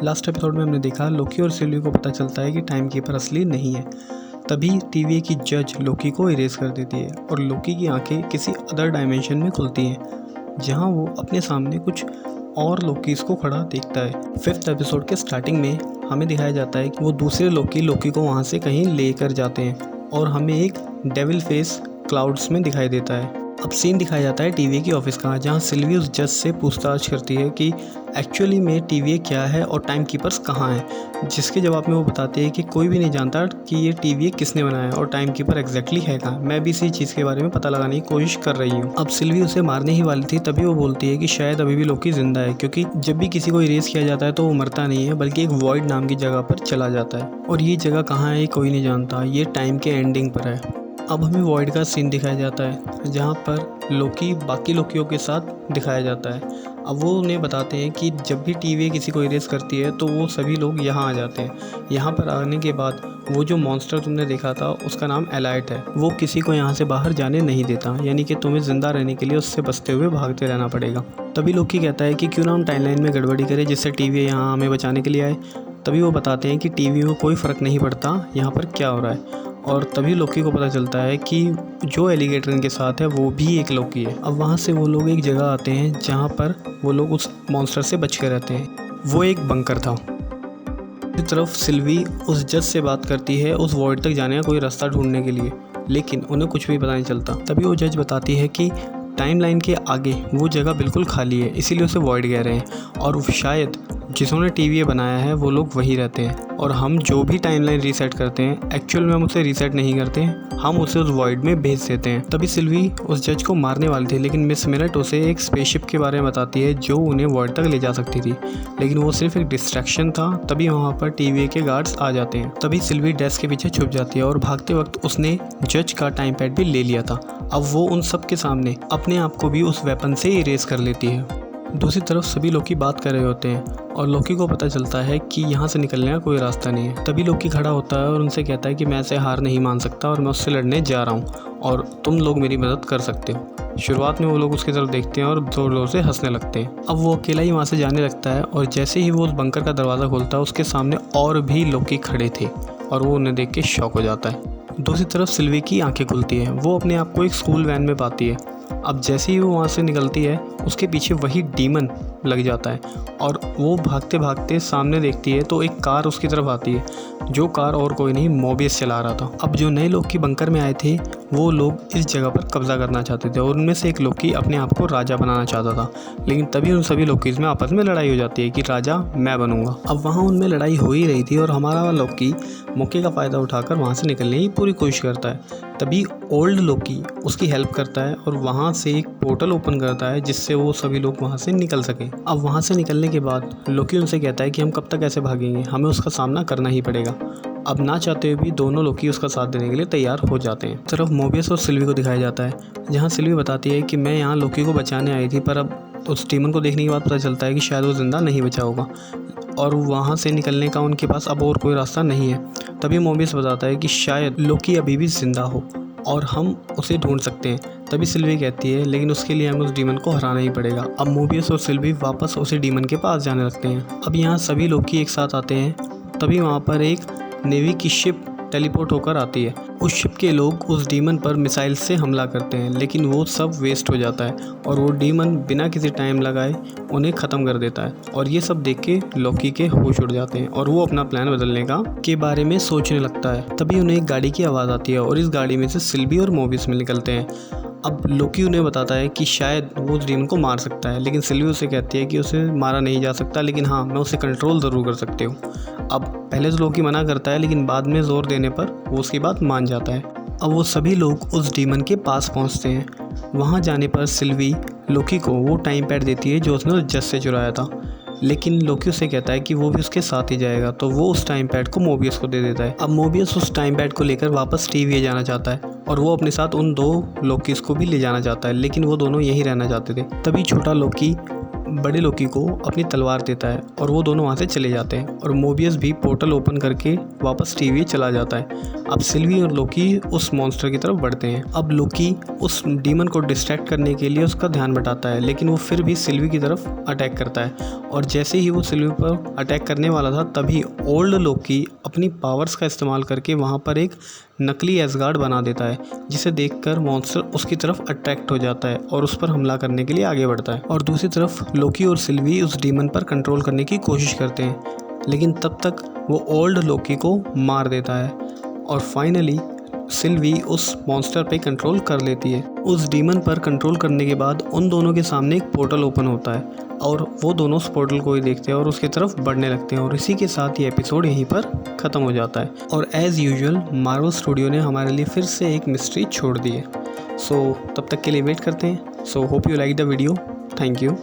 Last episode में हमने देखा लोकी और सिल्वी को पता चलता है कि टाइम कीपर असली नहीं है। तभी TVA की जज लोकी को इरेज कर देती है और लोकी की आंखें किसी अदर डायमेंशन में खुलती हैं, जहां वो अपने सामने कुछ और लोकीज को खड़ा देखता है। 5th एपिसोड के स्टार्टिंग में हमें दिखाया जाता है कि वो दूसरे लोकी को वहां से कहीं लेकर जाते हैं और हमें एक डेविल फेस क्लाउड्स में दिखाई देता है। अब सीन दिखाया जाता है TVA की ऑफिस का, जहां सिल्वी उस जज से पूछताछ करती है कि एक्चुअली में TVA क्या है और टाइम कीपर्स कहाँ हैं, जिसके जवाब में वो बताते हैं कि कोई भी नहीं जानता कि ये TVA किसने बनाया और टाइम कीपर एग्जैक्टली है कहाँ। मैं भी इसी चीज़ के बारे में पता लगाने की कोशिश कर रही हूँ। अब सिल्वी उसे मारने ही वाली थी, तभी वो बोलती है कि शायद अभी भी लोकी जिंदा है, क्योंकि जब भी किसी को इरेज किया जाता है तो वो मरता नहीं है बल्कि एक वॉइड नाम की जगह पर चला जाता है, और ये जगह कहाँ है कोई नहीं जानता, ये टाइम के एंडिंग पर है। अब हमें वॉइड का सीन दिखाया जाता है, जहाँ पर लोकी बाकी लोकियों के साथ दिखाया जाता है। अब वो उन्हें बताते हैं कि जब भी TVA किसी को इरेज करती है तो वो सभी लोग यहाँ आ जाते हैं। यहाँ पर आने के बाद वो जो मॉन्स्टर तुमने देखा था उसका नाम एलाइट है, वो किसी को यहाँ से बाहर जाने नहीं देता, यानी कि तुम्हें ज़िंदा रहने के लिए उससे बचते हुए भागते रहना पड़ेगा। तभी लोकी कहता है कि क्यों ना हम टाइमलाइन में गड़बड़ी करें जिससे TVA यहाँ हमें बचाने के लिए आए। तभी वो बताते हैं कि TVA को कोई फ़र्क नहीं पड़ता यहाँ पर क्या हो रहा है, और तभी लोकी को पता चलता है कि जो एलिगेटर इनके साथ है वो भी एक लोकी है। अब वहाँ से वो लोग एक जगह आते हैं जहाँ पर वो लोग उस मॉन्स्टर से बच के रहते हैं। वो एक बंकर था। दूसरी तरफ सिल्वी उस जज से बात करती है उस वॉइड तक जाने का कोई रास्ता ढूंढने के लिए, लेकिन उन्हें कुछ भी पता नहीं चलता। तभी वो जज बताती है कि टाइमलाइन के आगे वो जगह बिल्कुल खाली है, इसीलिए उसे वॉइड कह रहे हैं, और शायद जिन्होंने TVA बनाया है वो लोग वही रहते हैं, और हम जो भी टाइमलाइन रीसेट करते हैं एक्चुअल में हम उसे रीसेट नहीं करते हैं, हम उसे उस वॉइड में भेज देते हैं। तभी सिल्वी उस जज को मारने वाली थी, लेकिन मिस मिनट उसे एक स्पेसशिप के बारे में बताती है जो उन्हें वॉइड तक ले जा सकती थी, लेकिन वो सिर्फ एक डिस्ट्रैक्शन था। तभी वहाँ पर TVA के गार्ड्स आ जाते हैं। तभी सिल्वी डेस्क के पीछे छुप जाती है और भागते वक्त उसने जज का टाइम पैड भी ले लिया था। अब वो उन सब के सामने अपने आप को भी उस वेपन से इरेज कर लेती है। दूसरी तरफ सभी लोकी बात कर रहे होते हैं और लोकी को पता चलता है कि यहाँ से निकलने का कोई रास्ता नहीं है। तभी लोकी खड़ा होता है और उनसे कहता है कि मैं ऐसे हार नहीं मान सकता और मैं उससे लड़ने जा रहा हूँ और तुम लोग मेरी मदद कर सकते हो। शुरुआत में वो लोग उसकी तरफ देखते हैं और जोर जोर से हंसने लगते हैं। अब वो अकेला ही वहाँ से जाने लगता है और जैसे ही वो उस बंकर का दरवाज़ा खोलता है उसके सामने और भी लोकी खड़े थे और वो उन्हें देख के शॉक हो जाता है। दूसरी तरफ सिल्वी की आंखें खुलती हैं, वो अपने आप को एक स्कूल वैन में पाती है। अब जैसे ही वो वहाँ से निकलती है उसके पीछे वही डीमन लग जाता है और वो भागते भागते सामने देखती है तो एक कार उसकी तरफ आती है, जो कार और कोई नहीं मोबियस चला रहा था। अब जो नए लोग की बंकर में आए थे वो लोग इस जगह पर कब्जा करना चाहते थे और उनमें से एक लोकी अपने आप को राजा बनाना चाहता था, लेकिन तभी उन सभी लोकीज में आपस में लड़ाई हो जाती है कि राजा मैं बनूंगा। अब वहाँ उनमें लड़ाई हो ही रही थी और हमारा लोकी मौके का फ़ायदा उठाकर वहाँ से निकलने की पूरी कोशिश करता है। तभी ओल्ड लोकी उसकी हेल्प करता है और वहाँ से एक पोर्टल ओपन करता है जिससे वो सभी लोग वहाँ से निकल सकें। अब वहाँ से निकलने के बाद लोकी उनसे कहता है कि हम कब तक ऐसे भागेंगे, हमें उसका सामना करना ही पड़ेगा। अब ना चाहते हुए भी दोनों लोकी उसका साथ देने के लिए तैयार हो जाते हैं। तरफ मोबियस और सिल्वी को दिखाया जाता है, जहाँ सिल्वी बताती है कि मैं यहाँ लोकी को बचाने आई थी, पर अब उस डीमन को देखने के बाद पता चलता है कि शायद वो ज़िंदा नहीं बचा होगा और वहाँ से निकलने का उनके पास अब और कोई रास्ता नहीं है। तभी मोबियस बताता है कि शायद लोकी अभी भी ज़िंदा हो और हम उसे ढूंढ सकते हैं। तभी सिल्वी कहती है लेकिन उसके लिए हमें उस डीमन को हराना ही पड़ेगा। अब मोबियस और सिल्वी वापस उसी डीमन के पास जाने लगते हैं। अब यहाँ सभी लोकी एक साथ आते हैं। तभी वहाँ पर एक नेवी की शिप टेलीपोर्ट होकर आती है। उस शिप के लोग उस डीमन पर मिसाइल से हमला करते हैं, लेकिन वो सब वेस्ट हो जाता है और वो डीमन बिना किसी टाइम लगाए उन्हें ख़त्म कर देता है। और ये सब देख के लोकी के होश उड़ जाते हैं और वो अपना प्लान बदलने का के बारे में सोचने लगता है। तभी उन्हें एक गाड़ी की आवाज़ आती है और इस गाड़ी में से सिल्वी और मोबियस में निकलते हैं। अब लोकी उन्हें बताता है कि शायद वो उस डीमन को मार सकता है, लेकिन सिल्वी उसे कहती है कि उसे मारा नहीं जा सकता, लेकिन हाँ मैं उसे कंट्रोल ज़रूर कर सकती हूँ। अब पहले तो लोकी मना करता है, लेकिन बाद में ज़ोर देने पर वो उसकी बात मान जाता है। अब वो सभी लोग उस डीमन के पास पहुँचते हैं। वहाँ जाने पर सिल्वी लोकी को वो टाइम पैड देती है जो उसने उस जज से चुराया था, लेकिन लोकी उसे कहता है कि वो भी उसके साथ ही जाएगा, तो वो उस टाइम पैड को मोबियस को दे देता है। अब मोबियस उस टाइम पैड को लेकर वापस TVA जाना चाहता है और वो अपने साथ उन दो लोकीज को भी ले जाना चाहता है, लेकिन वो दोनों यहीं रहना चाहते थे। तभी छोटा लोकी बड़े लोकी को अपनी तलवार देता है और वो दोनों वहाँ से चले जाते हैं और मोबियस भी पोर्टल ओपन करके वापस TVA चला जाता है। अब सिल्वी और लोकी उस मॉन्स्टर की तरफ बढ़ते हैं। अब लोकी उस डीमन को डिस्ट्रैक्ट करने के लिए उसका ध्यान बटाता है, लेकिन वो फिर भी सिल्वी की तरफ अटैक करता है और जैसे ही वो सिल्वी पर अटैक करने वाला था तभी ओल्ड लोकी अपनी पावर्स का इस्तेमाल करके वहाँ पर एक नकली एसगार्ड बना देता है, जिसे देखकर मॉन्स्टर उसकी तरफ अट्रैक्ट हो जाता है और उस पर हमला करने के लिए आगे बढ़ता है। और दूसरी तरफ लोकी और सिल्वी उस डीमन पर कंट्रोल करने की कोशिश करते हैं, लेकिन तब तक वो ओल्ड लोकी को मार देता है और फाइनली सिल्वी उस मॉन्स्टर पे कंट्रोल कर लेती है। उस डीमन पर कंट्रोल करने के बाद उन दोनों के सामने एक पोर्टल ओपन होता है और वो दोनों उस पोर्टल को ही देखते हैं और उसकी तरफ बढ़ने लगते हैं और इसी के साथ ये एपिसोड यहीं पर ख़त्म हो जाता है। और एज़ यूजुअल मार्वल स्टूडियो ने हमारे लिए फिर से एक मिस्ट्री छोड़ दी है। सो तब तक के लिए वेट करते हैं। So hope you like the video. Thank you.